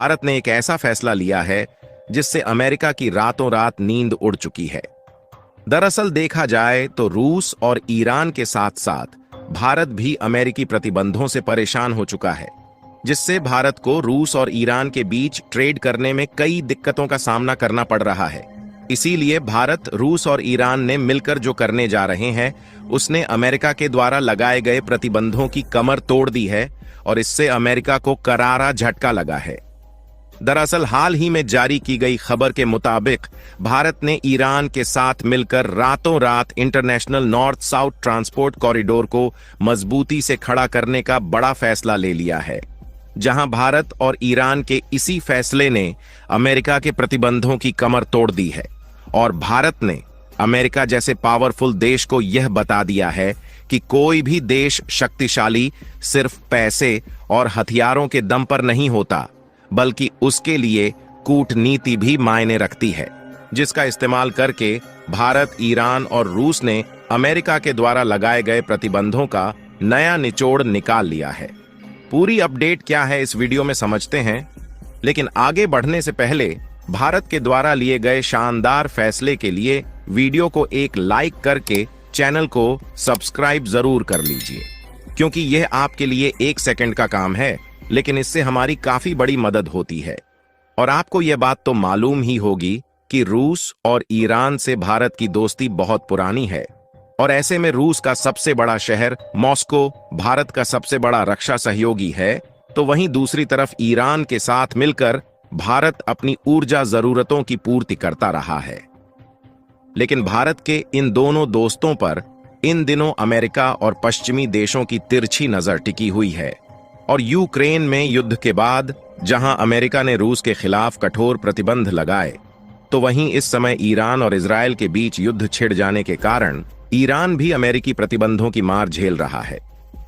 भारत ने एक ऐसा फैसला लिया है जिससे अमेरिका की रातों रात नींद उड़ चुकी है। दरअसल देखा जाए तो रूस और ईरान के साथ साथ भारत भी अमेरिकी प्रतिबंधों से परेशान हो चुका है, जिससे भारत को रूस और ईरान के बीच ट्रेड करने में कई दिक्कतों का सामना करना पड़ रहा है। इसीलिए भारत, रूस और ईरान ने मिलकर जो करने जा रहे हैं, उसने अमेरिका के द्वारा लगाए गए प्रतिबंधों की कमर तोड़ दी है और इससे अमेरिका को करारा झटका लगा है। दरअसल हाल ही में जारी की गई खबर के मुताबिक भारत ने ईरान के साथ मिलकर रातों रात international north south transport corridor को मजबूती से खड़ा करने का बड़ा फैसला ले लिया है, जहां भारत और ईरान के इसी फैसले ने अमेरिका के प्रतिबंधों की कमर तोड़ दी है और भारत ने अमेरिका जैसे पावरफुल देश को यह बता दिया है कि कोई भी देश शक्तिशाली सिर्फ पैसे और हथियारों के दम पर नहीं होता, बल्कि उसके लिए कूटनीति भी मायने रखती है, जिसका इस्तेमाल करके भारत, ईरान और रूस ने अमेरिका के द्वारा लगाए गए प्रतिबंधों का नया निचोड़ निकाल लिया है। पूरी अपडेट क्या है इस वीडियो में समझते हैं, लेकिन आगे बढ़ने से पहले भारत के द्वारा लिए गए शानदार फैसले के लिए वीडियो को एक लाइक करके चैनल को सब्सक्राइब जरूर कर लीजिए, क्योंकि यह आपके लिए 1 सेकंड का काम है, लेकिन इससे हमारी काफी बड़ी मदद होती है। और आपको यह बात तो मालूम ही होगी कि रूस और ईरान से भारत की दोस्ती बहुत पुरानी है और ऐसे में रूस का सबसे बड़ा शहर मॉस्को भारत का सबसे बड़ा रक्षा सहयोगी है, तो वहीं दूसरी तरफ ईरान के साथ मिलकर भारत अपनी ऊर्जा जरूरतों की पूर्ति करता रहा है। लेकिन भारत के इन दोनों दोस्तों पर इन दिनों अमेरिका और पश्चिमी देशों की तिरछी नजर टिकी हुई है और यूक्रेन में युद्ध के बाद जहां अमेरिका ने रूस के खिलाफ कठोर प्रतिबंध लगाए, तो वहीं इस समय ईरान और इजराइल के बीच युद्ध छिड़ जाने के कारण ईरान भी अमेरिकी प्रतिबंधों की मार झेल रहा है,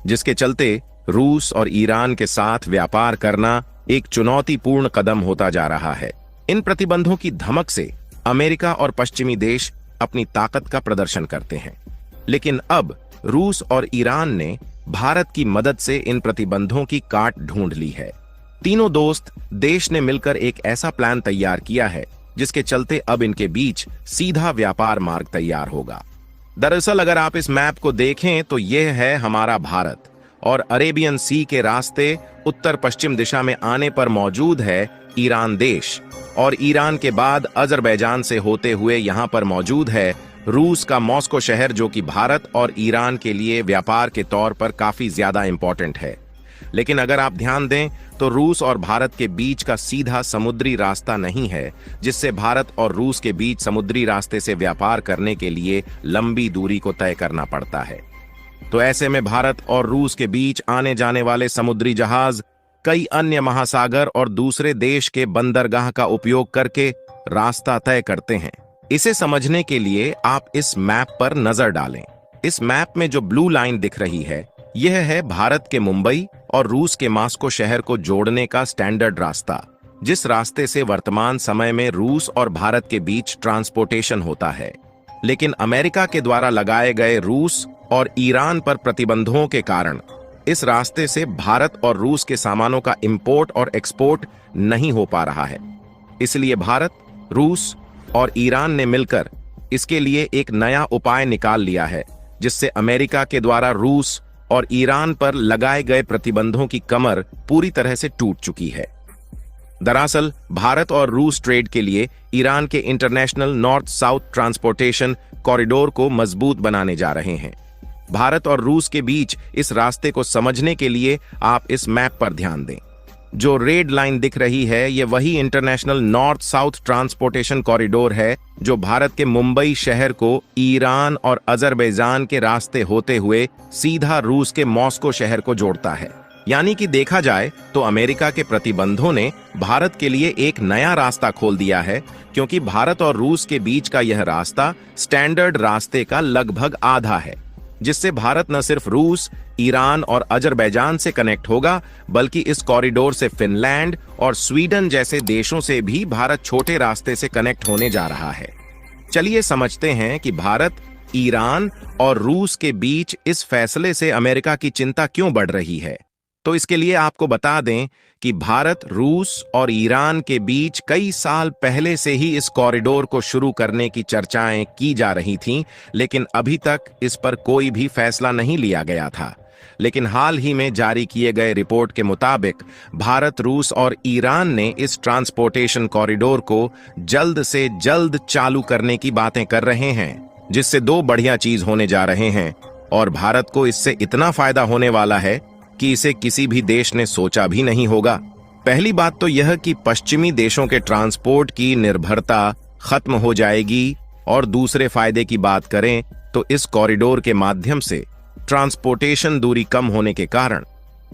जिसके चलते रूस और ईरान के साथ व्यापार करना एक चुनौतीपूर्ण कदम होता जा रहा है। इन प्रतिबंधों की धमक से अमेरिका और पश्चिमी देश अपनी ताकत का प्रदर्शन करते हैं, लेकिन अब रूस और ईरान ने भारत की मदद से इन प्रतिबंधों की काट ढूंढ ली है। तीनों दोस्त देश ने मिलकर एक ऐसा प्लान तैयार किया है जिसके चलते अब इनके बीच सीधा व्यापार मार्ग तैयार होगा। दरअसल अगर आप इस मैप को देखें तो यह है हमारा भारत और अरेबियन सी के रास्ते उत्तर पश्चिम दिशा में आने पर मौजूद है ईरान देश और ईरान के बाद अजरबैजान से होते हुए यहां पर मौजूद है रूस का मॉस्को शहर, जो कि भारत और ईरान के लिए व्यापार के तौर पर काफी ज्यादा इंपॉर्टेंट है। लेकिन अगर आप ध्यान दें तो रूस और भारत के बीच का सीधा समुद्री रास्ता नहीं है, जिससे भारत और रूस के बीच समुद्री रास्ते से व्यापार करने के लिए लंबी दूरी को तय करना पड़ता है। तो ऐसे में भारत और रूस के बीच आने जाने वाले समुद्री जहाज कई अन्य महासागर और दूसरे देश के बंदरगाह का उपयोग करके रास्ता तय करते हैं। इसे समझने के लिए आप इस मैप पर नजर डालें। इस मैप में जो ब्लू लाइन दिख रही है, यह है भारत के मुंबई और रूस के मॉस्को शहर को जोड़ने का स्टैंडर्ड रास्ता, जिस रास्ते से वर्तमान समय में रूस और भारत के बीच ट्रांसपोर्टेशन होता है। लेकिन अमेरिका के द्वारा लगाए गए रूस और ईरान पर प्रतिबंधों के कारण इस रास्ते से भारत और रूस के सामानों का इंपोर्ट और एक्सपोर्ट नहीं हो पा रहा है। इसलिए भारत, रूस और ईरान ने मिलकर इसके लिए एक नया उपाय निकाल लिया है, जिससे अमेरिका के द्वारा रूस और ईरान पर लगाए गए प्रतिबंधों की कमर पूरी तरह से टूट चुकी है। दरअसल भारत और रूस ट्रेड के लिए ईरान के international north south transportation corridor को मजबूत बनाने जा रहे हैं। भारत और रूस के बीच इस रास्ते को समझने के लिए आप इस मैप पर ध्यान दें। जो रेड लाइन दिख रही है, ये वही international north south transportation corridor है जो भारत के मुंबई शहर को ईरान और अजरबैजान के रास्ते होते हुए सीधा रूस के मॉस्को शहर को जोड़ता है। यानी कि देखा जाए तो अमेरिका के प्रतिबंधों ने भारत के लिए एक नया रास्ता खोल दिया है, क्योंकि भारत और रूस के बीच का यह रास्ता स्टैंडर्ड रास्ते का लगभग आधा है, जिससे भारत न सिर्फ रूस, ईरान और अजरबैजान से कनेक्ट होगा, बल्कि इस कॉरिडोर से फिनलैंड और स्वीडन जैसे देशों से भी भारत छोटे रास्ते से कनेक्ट होने जा रहा है। चलिए समझते हैं कि भारत, ईरान और रूस के बीच इस फैसले से अमेरिका की चिंता क्यों बढ़ रही है। तो इसके लिए आपको बता दें कि भारत, रूस और ईरान के बीच कई साल पहले से ही इस कॉरिडोर को शुरू करने की चर्चाएं की जा रही थीं, लेकिन अभी तक इस पर कोई भी फैसला नहीं लिया गया था। लेकिन हाल ही में जारी किए गए रिपोर्ट के मुताबिक भारत, रूस और ईरान ने इस ट्रांसपोर्टेशन कॉरिडोर को जल्द से जल्द चालू करने की बातें कर रहे हैं, जिससे दो बढ़िया चीज होने जा रहे हैं और भारत को इससे इतना फायदा होने वाला है कि इसे किसी भी देश ने सोचा भी नहीं होगा। पहली बात तो यह कि पश्चिमी देशों के ट्रांसपोर्ट की निर्भरता खत्म हो जाएगी और दूसरे फायदे की बात करें तो इस कॉरिडोर के माध्यम से ट्रांसपोर्टेशन दूरी कम होने के कारण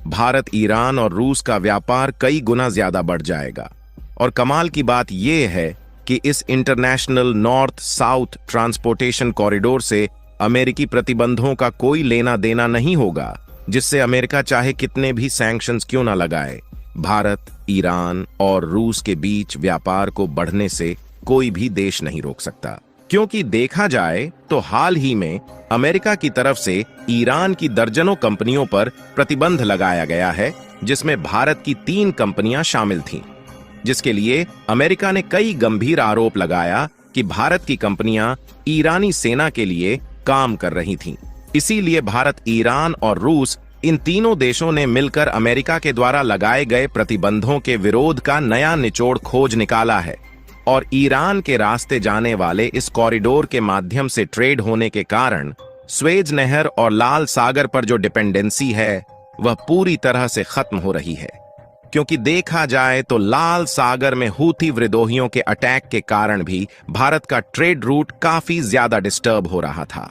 भारत, ईरान और रूस का व्यापार कई गुना ज्यादा बढ़ जाएगा। और कमाल की बात यह है कि इस international north south transportation corridor से अमेरिकी प्रतिबंधों का कोई लेना देना नहीं होगा, जिससे अमेरिका चाहे कितने भी सैंक्शंस क्यों ना लगाए, भारत, ईरान और रूस के बीच व्यापार को बढ़ने से कोई भी देश नहीं रोक सकता। क्योंकि देखा जाए तो हाल ही में अमेरिका की तरफ से ईरान की दर्जनों कंपनियों पर प्रतिबंध लगाया गया है, जिसमें भारत की 3 कंपनियां शामिल थीं, जिसके लिए अमेरिका ने कई गंभीर आरोप लगाया कि भारत की कंपनियां ईरानी सेना के लिए काम कर रही थीं। इसीलिए भारत, ईरान और रूस, इन तीनों देशों ने मिलकर अमेरिका के द्वारा लगाए गए प्रतिबंधों के विरोध का नया निचोड़ खोज निकाला है और ईरान के रास्ते जाने वाले इस कॉरिडोर के माध्यम से ट्रेड होने के कारण स्वेज नहर और लाल सागर पर जो डिपेंडेंसी है वह पूरी तरह से खत्म हो रही है। क्योंकि देखा जाए तो लाल सागर में हूथी विद्रोहियों के अटैक के कारण भी भारत का ट्रेड रूट काफी ज्यादा डिस्टर्ब हो रहा था।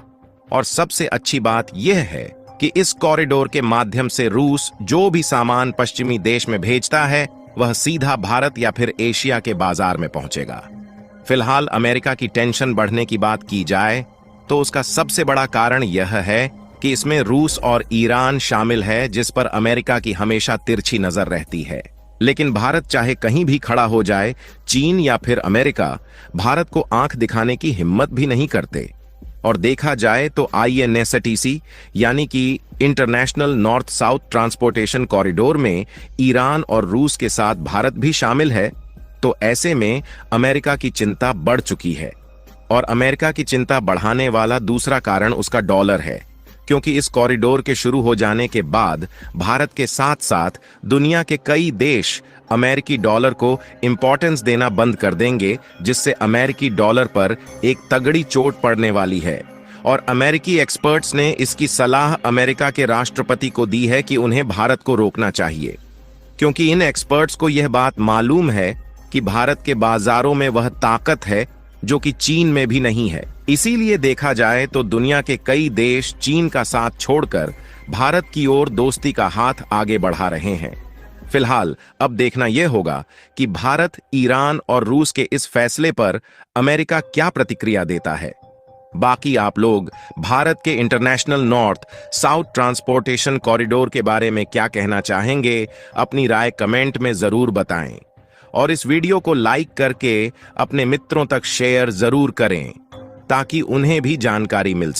और सबसे अच्छी बात यह है कि इस कॉरिडोर के माध्यम से रूस जो भी सामान पश्चिमी देश में भेजता है वह सीधा भारत या फिर एशिया के बाजार में पहुंचेगा। फिलहाल अमेरिका की टेंशन बढ़ने की बात की जाए तो उसका सबसे बड़ा कारण यह है कि इसमें रूस और ईरान शामिल है, जिस पर अमेरिका की हमेशा तिरछी नजर रहती है। लेकिन भारत चाहे कहीं भी खड़ा हो जाए, चीन या फिर अमेरिका भारत को आंख दिखाने की हिम्मत भी नहीं करते। और देखा जाए तो INSTC यानी कि international north south transportation corridor में ईरान और रूस के साथ भारत भी शामिल है, तो ऐसे में अमेरिका की चिंता बढ़ चुकी है। और अमेरिका की चिंता बढ़ाने वाला दूसरा कारण उसका डॉलर है, क्योंकि इस कॉरिडोर के शुरू हो जाने के बाद भारत के साथ साथ दुनिया के कई देश अमेरिकी डॉलर को इंपॉर्टेंस देना बंद कर देंगे, जिससे अमेरिकी डॉलर पर एक तगड़ी चोट पड़ने वाली है। और अमेरिकी एक्सपर्ट्स ने इसकी सलाह अमेरिका के राष्ट्रपति को दी है कि उन्हें भारत को रोकना चाहिए, क्योंकि इन एक्सपर्ट्स को यह बात मालूम है कि भारत के बाजारों में वह ताकत है जो कि चीन में भी नहीं है। इसीलिए देखा जाए तो दुनिया के कई देश चीन का साथ छोड़कर भारत की ओर दोस्ती का हाथ आगे बढ़ा रहे हैं। फिलहाल अब देखना यह होगा कि भारत, ईरान और रूस के इस फैसले पर अमेरिका क्या प्रतिक्रिया देता है। बाकी आप लोग भारत के international north south transportation corridor के बारे में क्या कहना चाहेंगे, अपनी राय कमेंट में जरूर बताएं और इस वीडियो को लाइक करके अपने मित्रों तक शेयर जरूर करें ताकि उन्हें भी जानकारी मिल सके।